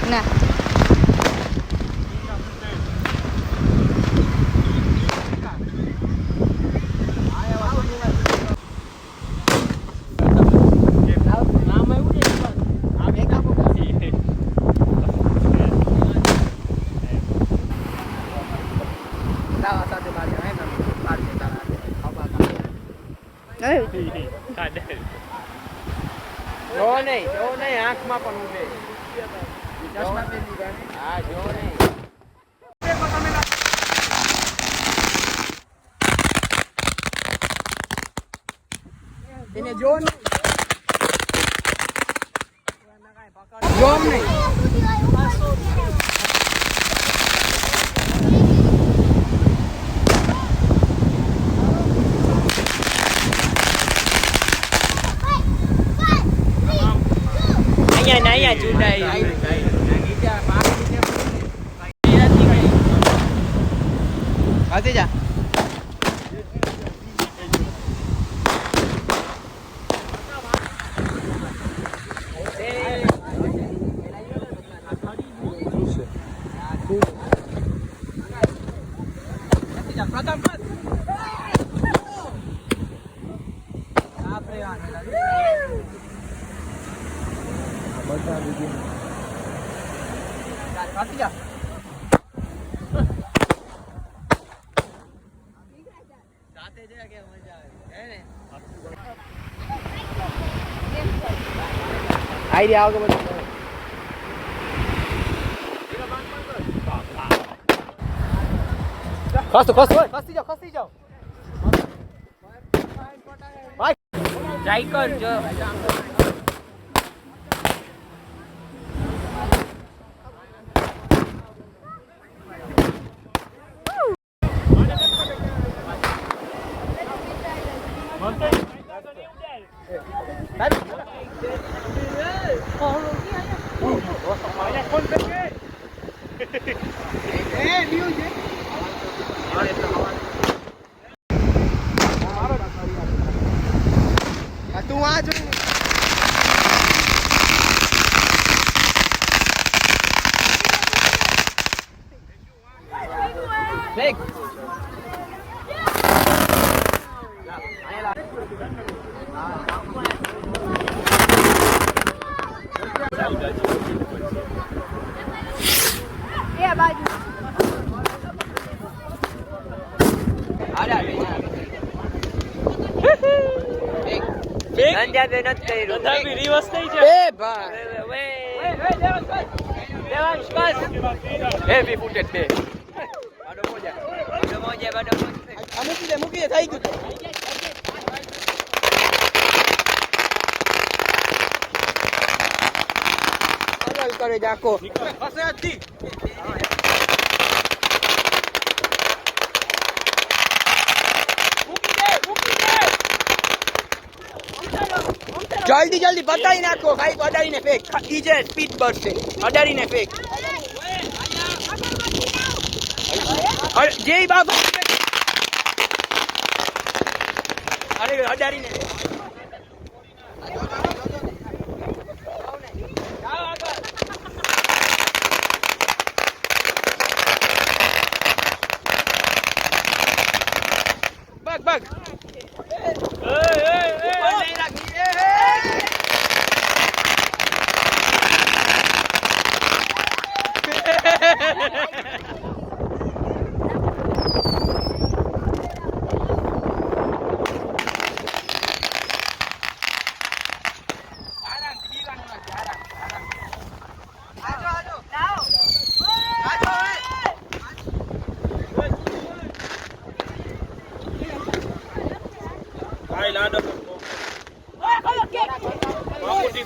ના જો નહીં આંખમાં પણ ઉડે હા જો નહીં એને જો નહીં જોમ નહીં અહીંયા ચૂડાઈ હાથી જા આઈડિયા આવો કે બધું ખસતી જાઓ ભાઈ ટ્રાય કર જો તું આ જો દેખ એ બાજુ અંજાબે નથી કર્યું અંજાબી રિવર્સ થઈ છે એ ભાઈ દેવાંશ બસ હેવી ફૂટેડ છે બાડો મોજા મૂકી દે થઈ ગયું અલગ કરે જાકો ફસે હતી જલ્દી જલ્દી બતાવી નાખો ભાઈ અડાડીને ફેક ઈજે સ્પીડ બસ છે અડાડીને ફેક જય બાબા અરે અડાડીને બગ બગ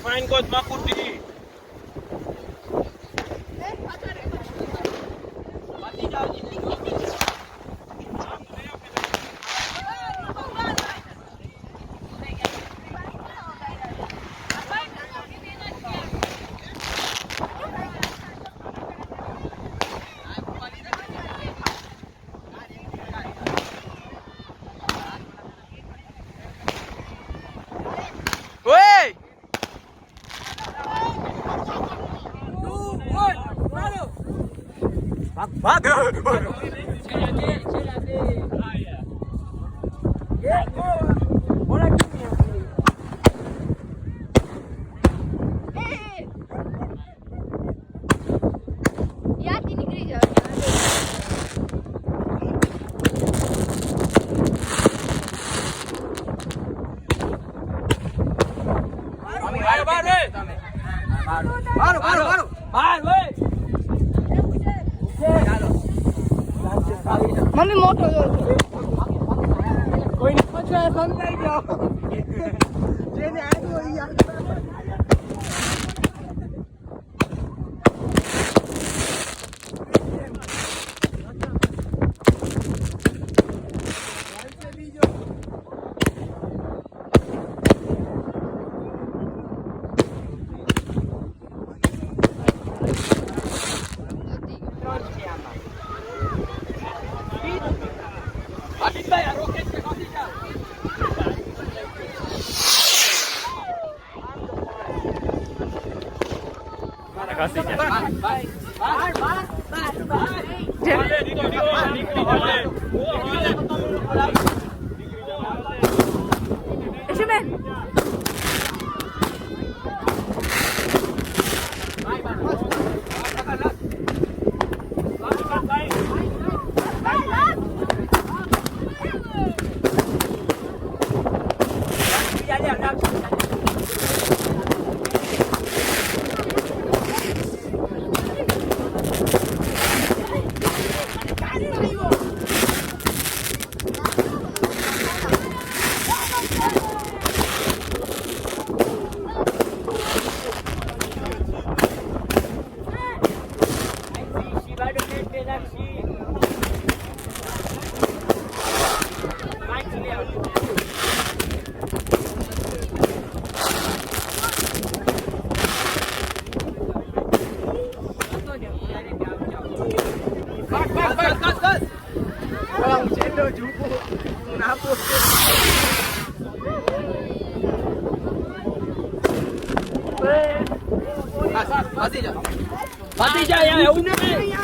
Fine coach Makuti. ભાગ મમ્મી મોટો કોઈ સમજાઈ જાઓ જેને આવ્યો Mati જા યાર એવું નહીં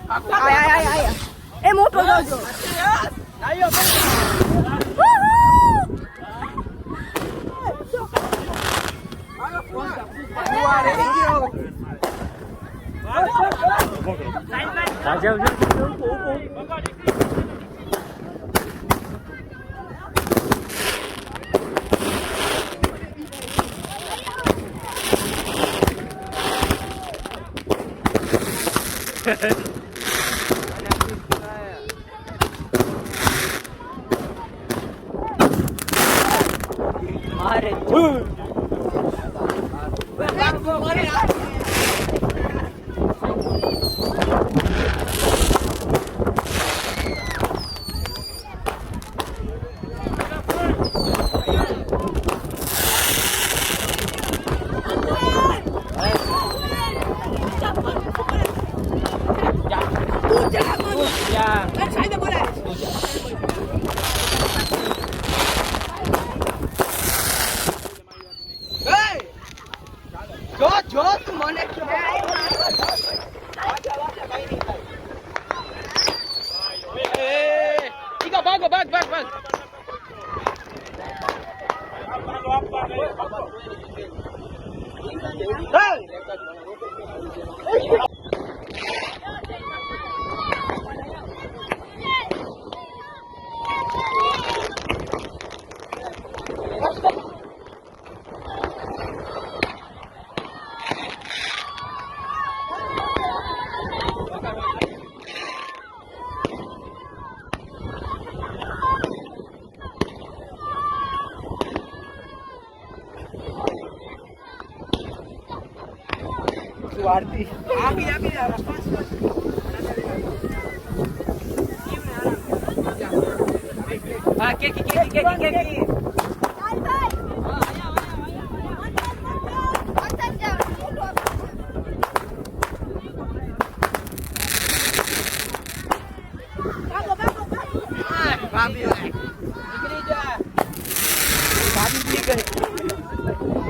આય એ મોટો જોજો આયો જો તું મને ભાગો ભાગ ભાગ ભાગ Arti. Api. Ah, que. Babi. Babi.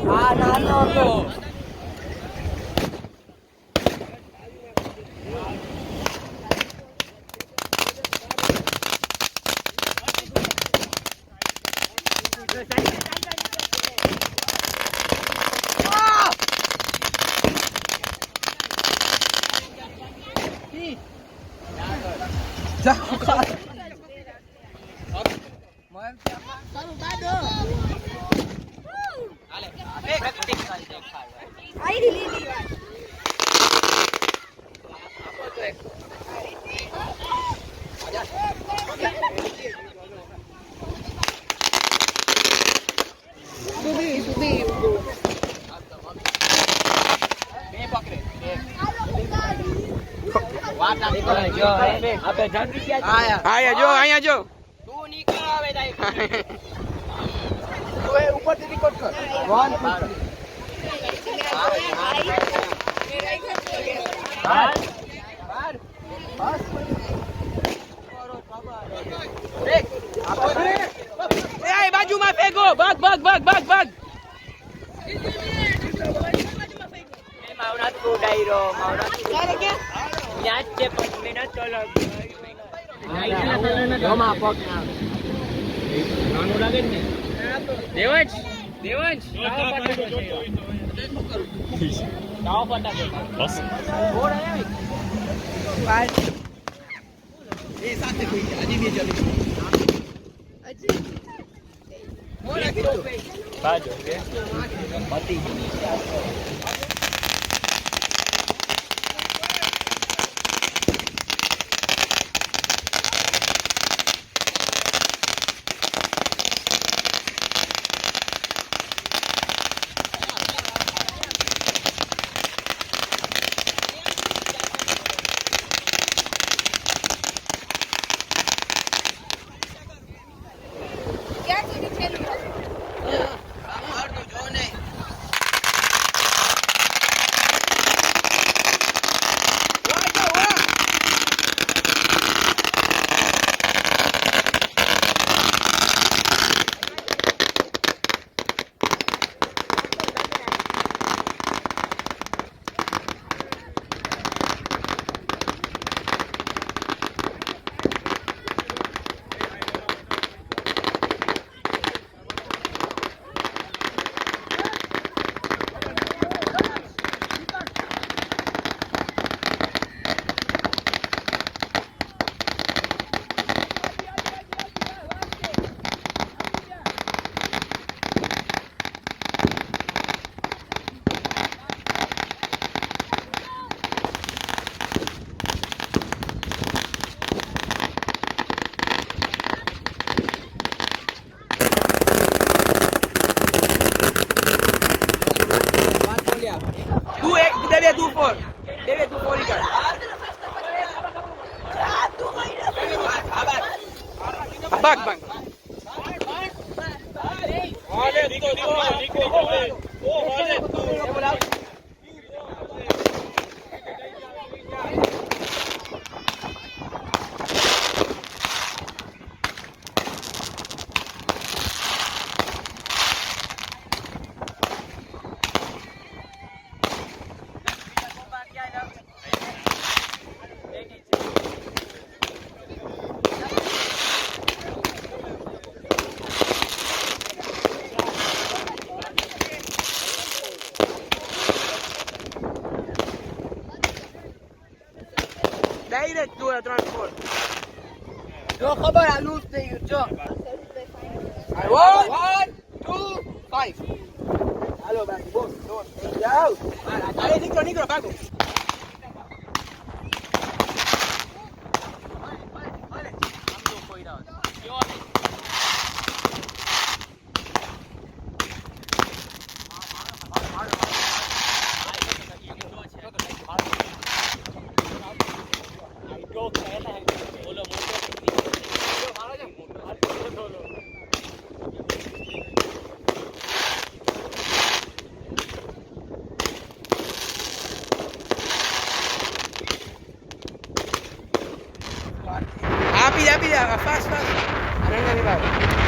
Ah, no, no. આયા જો અહીંયા જો તું નીકળ આવે તાઈ ઉપરથી રેકોર્ડ કર 1 2 બાજુમાં ફેંકો ભાગ ભાગ ભાગ ભાગ ભાગ માવના તો ડાયરો માવના ક્યારે કે યાદ છે 5 મિનિટ તો જમા પગ નાનું લાગે ને દેવંશ દેવંશ કાવ પટાકે બસ બોર આયા એ સાથે કોઈ હજી બે જલ્દી હજી બોર આકી દો બાજો કે પતિ ભાગ ભાગ ડાયરેક્ટ જો 3-4 જો ખબર આ લૂઝ થઈ ગયું જો 1 2 5 હાલો બાકી બોલ જાવ અરે નીકળો નીકળો ભાગો Go. fast. Another revive.